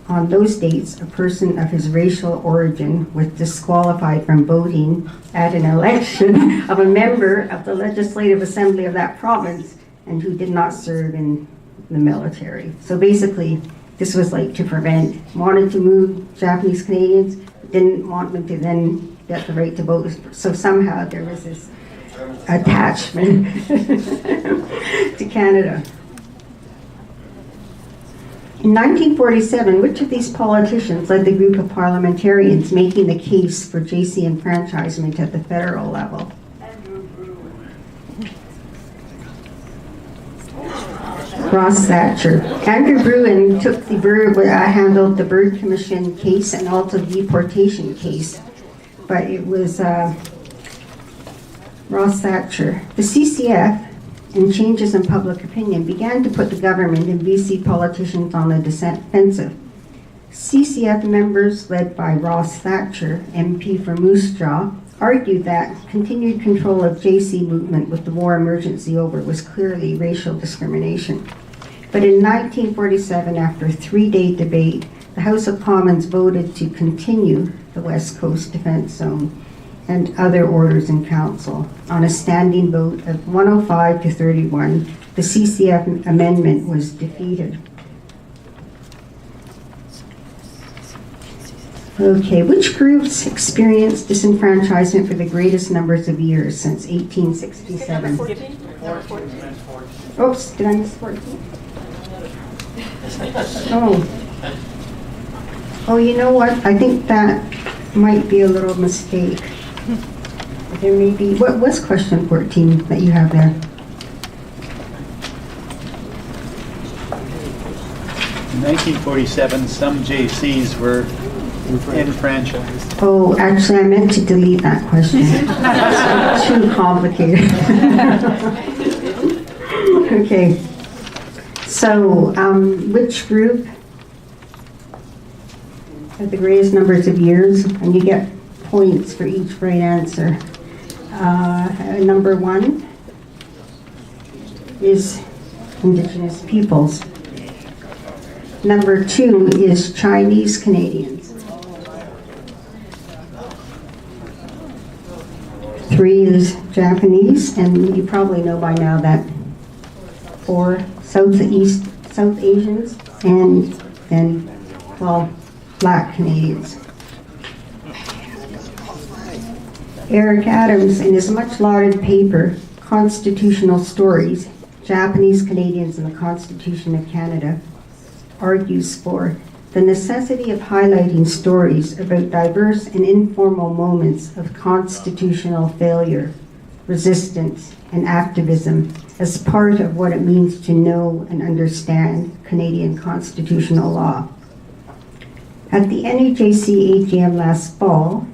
D: on those dates, a person of his racial origin was disqualified from voting at an election of a member of the Legislative Assembly of that province and who did not serve in the military. So basically, this was like to prevent, wanted to move Japanese Canadians, didn't want them to then get the right to vote. So somehow there was this attachment to Canada. In 1947, which of these politicians led the group of parliamentarians making the case for JC enfranchisement at the federal level? Ross Thatcher. Andrew Bruin took the handled the Bird Commission case and also the deportation case, but it was Ross Thatcher. The CCF and changes in public opinion began to put the government and BC politicians on the defensive. CCF members, led by Ross Thatcher, MP for Moose Jaw, argued that continued control of JC movement with the war emergency over was clearly racial discrimination. But in 1947, after a 3-day debate, the House of Commons voted to continue the West Coast Defence Zone and other orders in council. On a standing vote of 105 to 31, the CCF amendment was defeated. Okay, which groups experienced disenfranchisement for the greatest numbers of years since 1867?
C: Number 14?
D: Oops, did I miss 14? Oh. Oh, you know what? I think that might be a little mistake. There may be, what was question 14 that you have there?
M: In 1947, some JCs were enfranchised.
D: Oh, actually, I meant to delete that question. It's too complicated. Okay. So, which group had the greatest numbers of years? And you get points for each right answer. Number 1 is Indigenous peoples. Number 2 is Chinese Canadians. 3 is Japanese, and you probably know by now that 4 South Asians, and then, well, Black Canadians. Eric Adams, in his much lauded paper, Constitutional Stories, Japanese Canadians and the Constitution of Canada, argues for the necessity of highlighting stories about diverse and informal moments of constitutional failure, resistance, and activism as part of what it means to know and understand Canadian constitutional law. At the NAJC AGM last fall,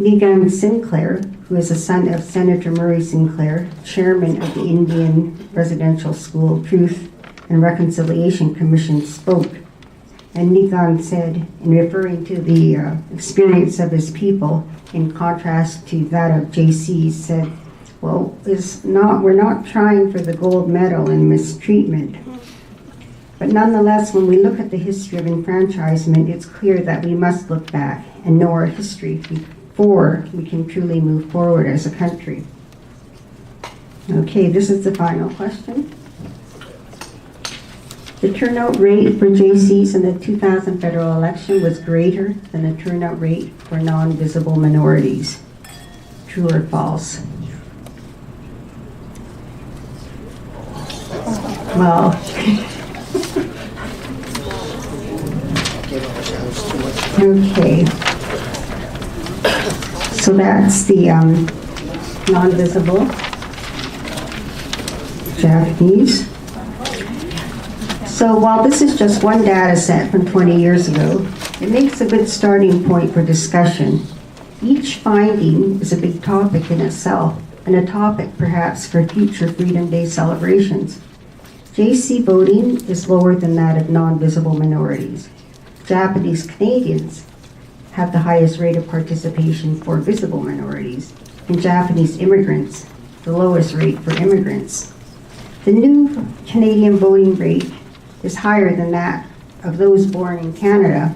D: Negan Sinclair, who is a son of Senator Murray Sinclair, chairman of the Indian Residential School Truth and Reconciliation Commission, spoke. And Negan said, in referring to the experience of his people, in contrast to that of JC, said, well, we're not trying for the gold medal in mistreatment. But nonetheless, when we look at the history of enfranchisement, it's clear that we must look back and know our history before we can truly move forward as a country. Okay, this is the final question. The turnout rate for JCs in the 2000 federal election was greater than the turnout rate for non-visible minorities. True or false? Well, okay. So that's the non-visible Japanese. So while this is just one data set from 20 years ago, it makes a good starting point for discussion. Each finding is a big topic in itself, and a topic perhaps for future Freedom Day celebrations. JC voting is lower than that of non-visible minorities. Japanese Canadians have the highest rate of participation for visible minorities, and Japanese immigrants, the lowest rate for immigrants. The new Canadian voting rate is higher than that of those born in Canada.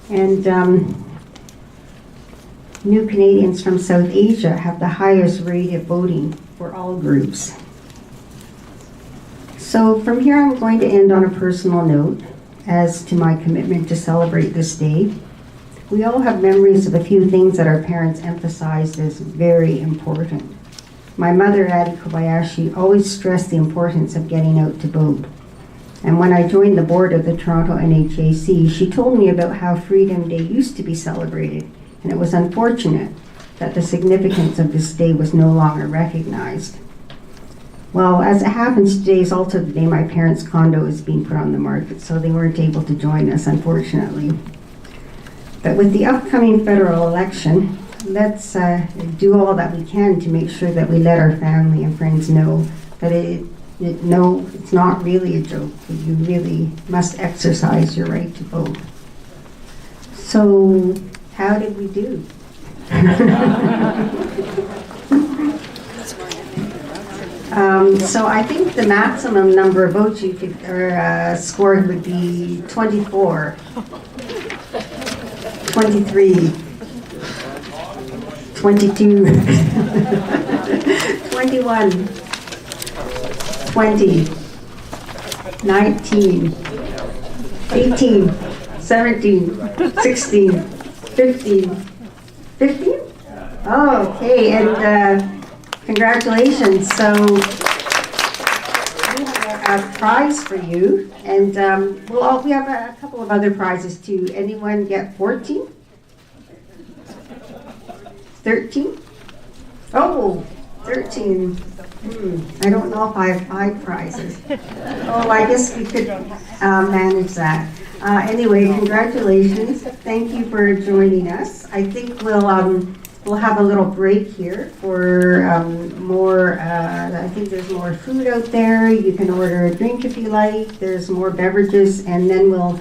D: And new Canadians from South Asia have the highest rate of voting for all groups. So from here, I'm going to end on a personal note as to my commitment to celebrate this day. We all have memories of a few things that our parents emphasized as very important. My mother, Addie Kobayashi, always stressed the importance of getting out to vote. And when I joined the board of the Toronto NHAC, she told me about how Freedom Day used to be celebrated, and it was unfortunate that the significance of this day was no longer recognized. Well, as it happens, today is also the day my parents' condo is being put on the market, so they weren't able to join us, unfortunately. But with the upcoming federal election, let's do all that we can to make sure that we let our family and friends know that it's not really a joke, that you really must exercise your right to vote. So, how did we do? So I think the maximum number of votes you could scored would be 24, 23, 22, 21, 20, 19, 18, 17, 16, 15. 15? Oh, okay, and congratulations. So we have prize for you. And we have a couple of other prizes too. Anyone get 14? 13? Oh, 13. I don't know if I have 5 prizes. Oh, I guess we could manage that. Anyway, congratulations. Thank you for joining us. I think we'll have a little break here for more, I think there's more food out there. You can order a drink if you like. There's more beverages, and then we'll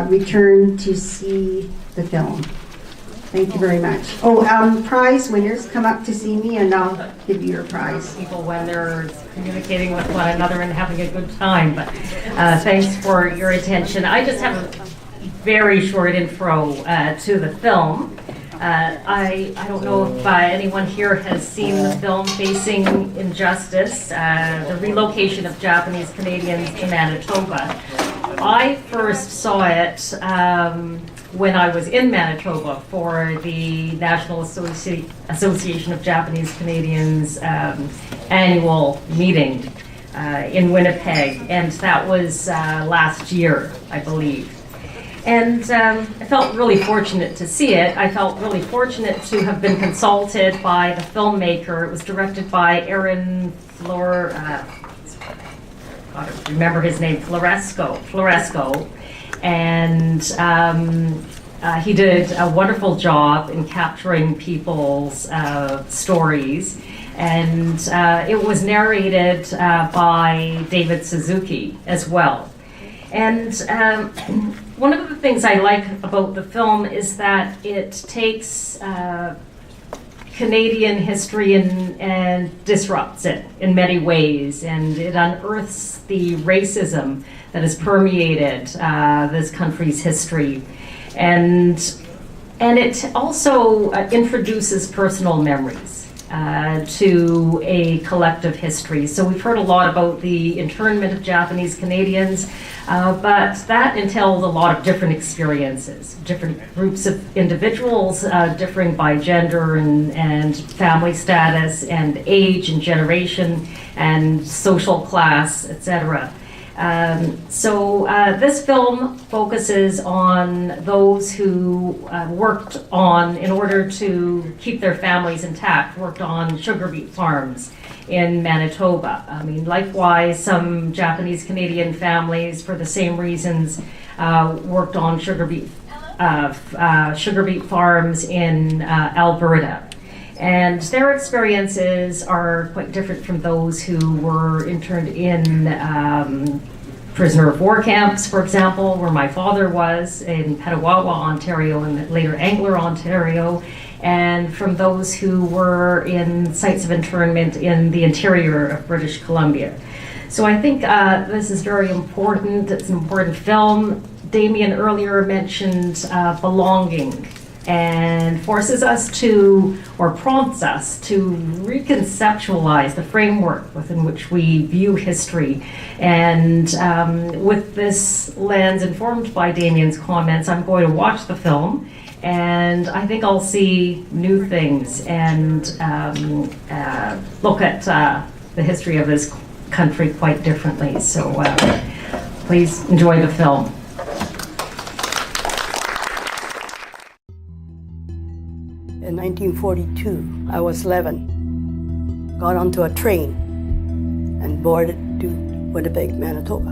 D: return to see the film. Thank you very much. Oh, prize winners, come up to see me and I'll give you your prize.
G: People when they're communicating with one another and having a good time. But thanks for your attention. I just have a very short intro to the film. I don't know if anyone here has seen the film Facing Injustice, the relocation of Japanese Canadians to Manitoba. I first saw it when I was in Manitoba for the National Association of Japanese Canadians annual meeting in Winnipeg, and that was last year, I believe. And I felt really fortunate to see it. I felt really fortunate to have been consulted by the filmmaker. It was directed by Aaron I don't remember his name, Floresco. And he did a wonderful job in capturing people's stories. And it was narrated by David Suzuki as well. And one of the things I like about the film is that it takes Canadian history and disrupts it in many ways, and it unearths the racism that has permeated this country's history. And it also introduces personal memories to a collective history. So we've heard a lot about the internment of Japanese Canadians, but that entails a lot of different experiences, different groups of individuals, differing by gender and family status and age and generation and social class, etc. So this film focuses on those who worked on, in order to keep their families intact, worked on sugar beet farms in Manitoba. I mean, likewise, some Japanese Canadian families, for the same reasons, worked on sugar beet farms in Alberta. And their experiences are quite different from those who were interned in prisoner of war camps, for example, where my father was, in Petawawa, Ontario, and later Angler, Ontario, and from those who were in sites of internment in the interior of British Columbia. So I think this is very important. It's an important film. Damien earlier mentioned belonging, and forces us to, or prompts us to reconceptualize the framework within which we view history. And with this lens informed by Damien's comments, I'm going to watch the film, and I think I'll see new things and look at the history of this country quite differently. So please enjoy the film.
N: In 1942, I was 11, got onto a train and boarded to Winnipeg, Manitoba.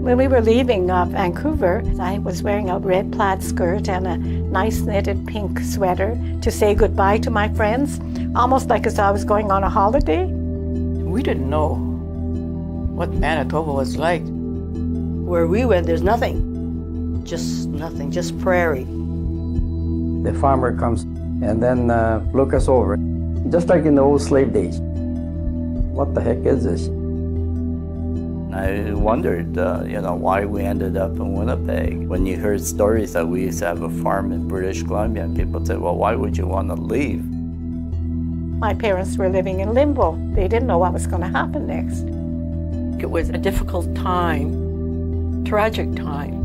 O: When we were leaving Vancouver, I was wearing a red plaid skirt and a nice knitted pink sweater to say goodbye to my friends, almost like as I was going on a holiday.
P: We didn't know what Manitoba was like.
N: Where we went, there's nothing, just prairie.
Q: The farmer comes and then look us over, just like in the old slave days. What the heck is this?
R: I wondered, why we ended up in Winnipeg. When you heard stories that we used to have a farm in British Columbia, and people said, well, why would you want to leave?
O: My parents were living in limbo. They didn't know what was going to happen next.
P: It was a difficult time, tragic time.